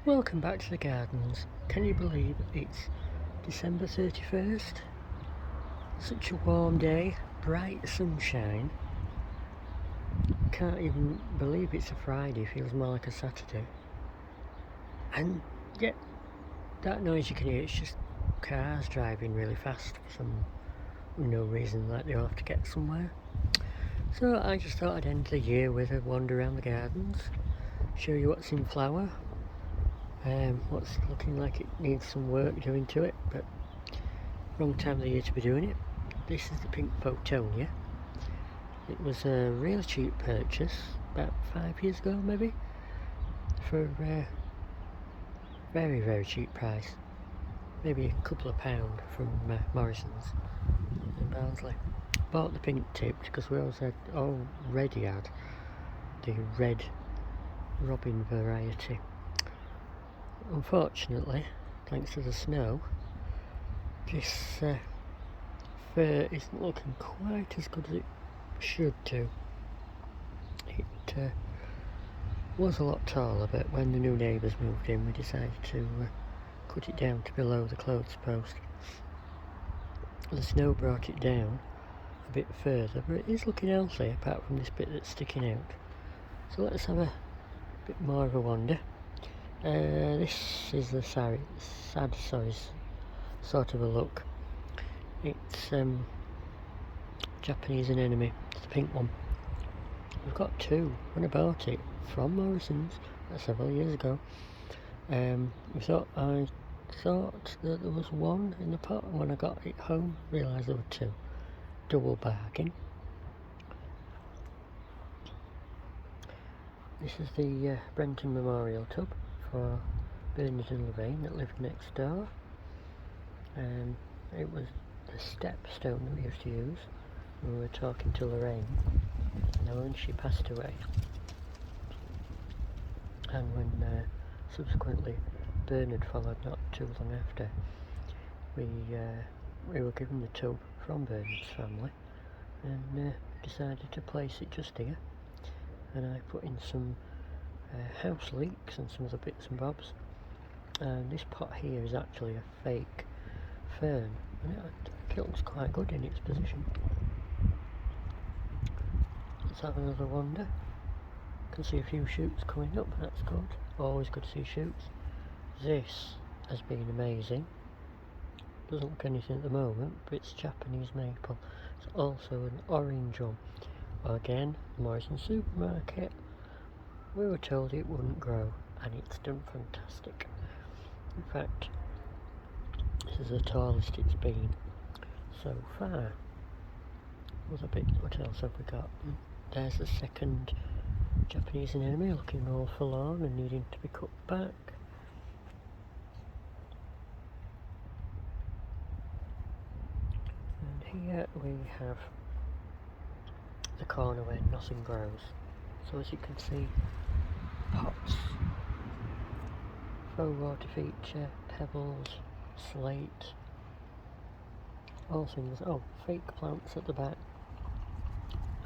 Welcome back to the gardens. Can you believe it's December 31st? Such a warm day, bright sunshine. Can't even believe it's a Friday, feels more like a Saturday. And yeah, that noise you can hear, it's just cars driving really fast for no reason, like they all have to get somewhere. So I just thought I'd end the year with a wander around the gardens, show you what's in flower. What's looking like it needs some work doing to it, but wrong time of the year to be doing it. This is the pink Photonia. It was a real cheap purchase, about 5 years ago maybe, for a very, very cheap price. Maybe a couple of pound from Morrison's in Barnsley. Bought the pink tipped because we already had the red robin variety. Unfortunately, thanks to the snow, this fir isn't looking quite as good as it should do. It was a lot taller, but when the new neighbours moved in we decided to cut it down to below the clothes post. The snow brought it down a bit further, but it is looking healthy apart from this bit that's sticking out. So let's have a bit more of a wander. This is the sad sort of a look. It's Japanese anemone. It's the pink one. We've got two. When I bought it from Morrison's several years ago, I thought that there was one in the pot, and when I got it home realised there were two. Double bargain. This is the Brenton Memorial Tub for Bernard and Lorraine that lived next door. It was the stepstone that we used to use when we were talking to Lorraine. Now when she passed away, and when subsequently Bernard followed not too long after, we were given the tub from Bernard's family and decided to place it just here. And I put in some house leeks and some other bits and bobs, and this pot here is actually a fake fern, and it looks quite good in its position. Let's have another wander. Can see a few shoots coming up, that's good. Always good to see shoots. This has been amazing. Doesn't look anything at the moment, but it's Japanese maple. It's also an orange one. Again, Morrison supermarket. We were told it wouldn't grow, and it's done fantastic. In fact, this is the tallest it's been so far. What else have we got? There's the second Japanese anemone, looking all forlorn and needing to be cut back. And here we have the corner where nothing grows. So as you can see, pots, faux water feature, pebbles, slate, all things. Oh, fake plants at the back.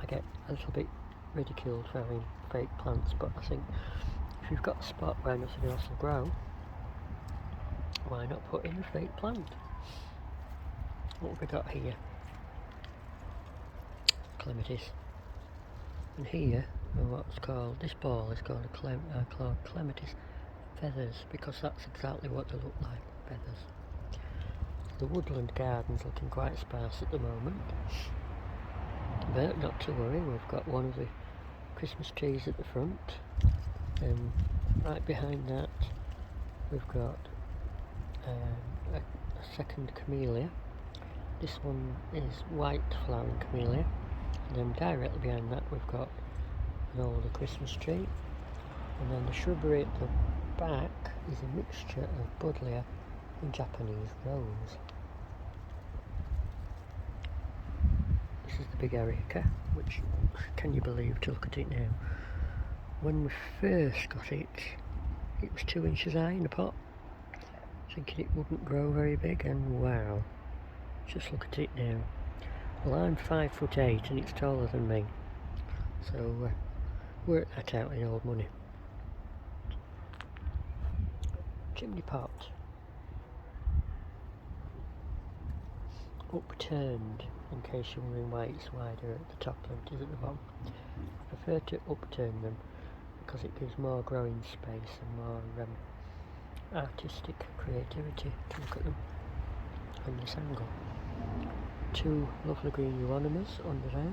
I get a little bit ridiculed for having fake plants, but I think if you've got a spot where nothing else will grow, why not put in a fake plant? What have we got here? Clematis. And here, this ball is called a clematis feathers, because that's exactly what they look like, feathers. The woodland garden's looking quite sparse at the moment, but not to worry, we've got one of the Christmas trees at the front, and right behind that we've got a second camellia. This one is white flowering camellia, and then directly behind that we've got an older Christmas tree, and then the shrubbery at the back is a mixture of buddleia and Japanese rose. This is the big areca, which, can you believe, to look at it now, when we first got it, it was 2 inches high in the pot, thinking it wouldn't grow very big, and wow, just look at it now. Well, I'm 5'8" and it's taller than me, so work that out in old money. chimney pot. Upturned, in case you're wondering why it's wider at the top than it is at the bottom. I prefer to upturn them because it gives more growing space and more artistic creativity to look at them from this angle. Two lovely green euonymas under there.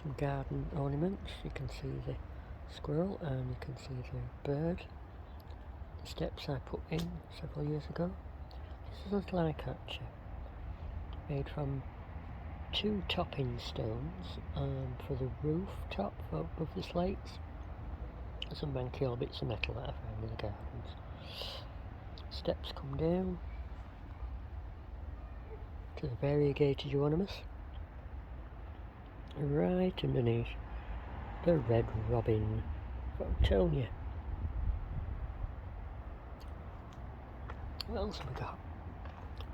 Some garden ornaments. You can see the squirrel and you can see the bird. The steps I put in several years ago. This is a little eye catcher made from two topping stones for the rooftop above the slates. Some manky bits of metal that I found in the gardens. Steps come down to the variegated euonymus. Right underneath the red robin Photonia. What else have we got?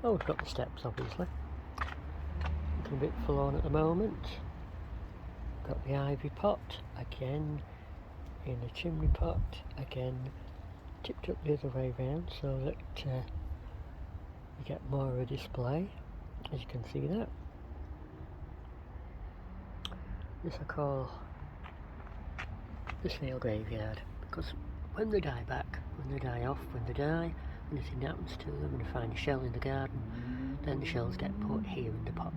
Oh, we've got the steps obviously. Looking a bit forlorn at the moment. Got the ivy pot again in the chimney pot again, tipped up the other way round so that you get more of a display, as you can see that. This I call the snail graveyard, because when they die back, when they die off, when they die, when anything happens to them and they find a shell in the garden, then the shells get put here in the pot.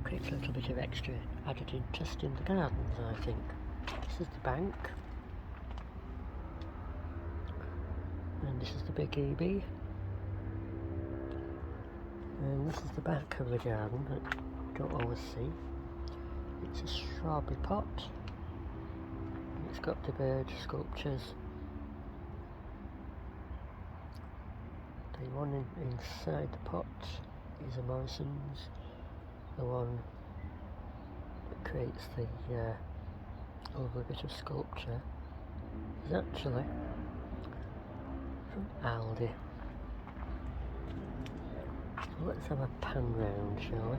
Creates a little bit of extra added interest in the gardens, I think. This is the bank, and this is the big EB, and this is the back of the garden that you don't always see. It's a strawberry pot, and it's got the bird sculptures. The one inside the pot is a Morrison's. The one that creates the lovely bit of sculpture is actually from Aldi. So let's have a pan round, shall we?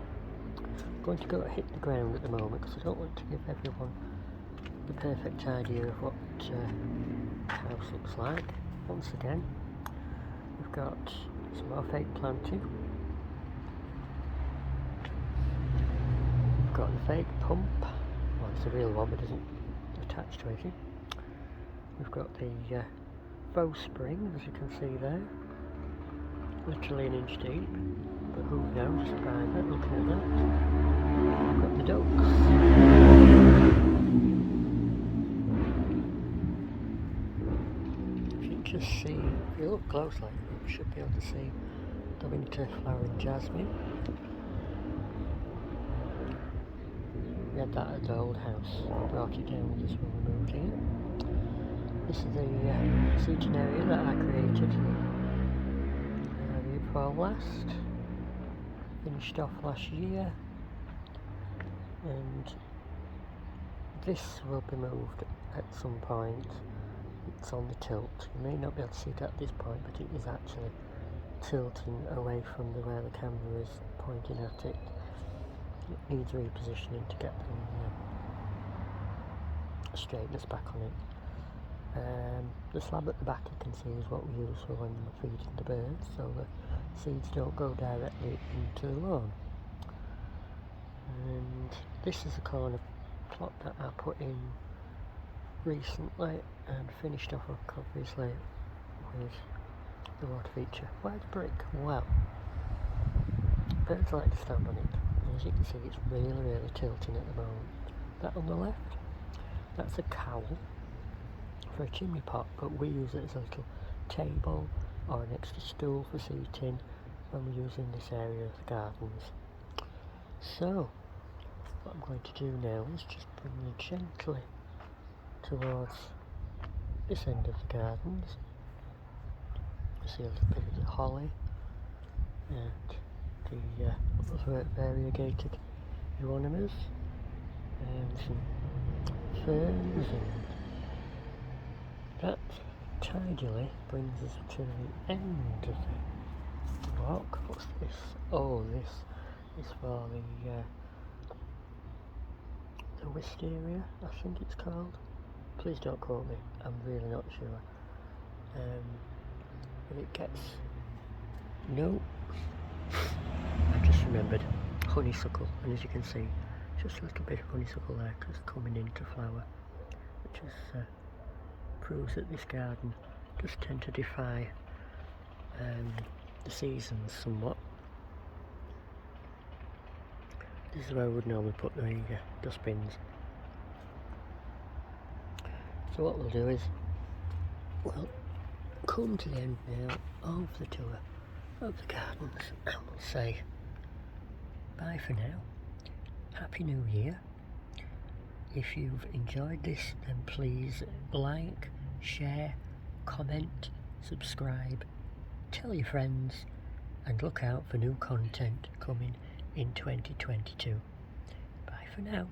I'm going to go hit the ground at the moment because I don't want to give everyone the perfect idea of what the house looks like. Once again, we've got some more fake planting. We've got the fake pump. Well, it's a real one, but it isn't attached to anything. We've got the faux spring, as you can see there, literally an inch deep, but who knows by that, looking at that. We've got the ducks. If you just see, if you look closely, you should be able to see the winter flowering jasmine. We had that at the old house, brought it down with us when we moved here. This is the seating area that I created the year before last, finished off last year, and this will be moved at some point. It's on the tilt. You may not be able to see it at this point, but it is actually tilting away from where the camera is pointing at it. It needs repositioning to get the straightness back on it. The slab at the back you can see is what we use for when we're feeding the birds, so the seeds don't go directly into the lawn. And this is a corner plot that I put in recently and finished off obviously with the water feature. Why the brick? Well, birds like to stand on it. As you can see, it's really tilting at the moment. That on the left, that's a cowl for a chimney pot, but we use it as a little table or an extra stool for seating when we're using this area of the gardens. So, what I'm going to do now is just bring you gently towards this end of the gardens. You see a little bit of the holly and the other variegated euonymas and some ferns, and that tidily brings us to the end of the walk. What's this? Oh, this is for the wisteria, I think it's called. Please don't quote me, I'm really not sure. And it gets, no, I just remembered honeysuckle, and as you can see, just a little bit of honeysuckle there because coming into flower, which is, proves that this garden does tend to defy the seasons somewhat. This is where I would normally put the dustbins. So what we'll do is we'll come to the end now of the tour of the gardens and we'll say bye for now. Happy New Year. If you've enjoyed this, then please like, share, comment, subscribe, tell your friends, and look out for new content coming in 2022. Bye for now.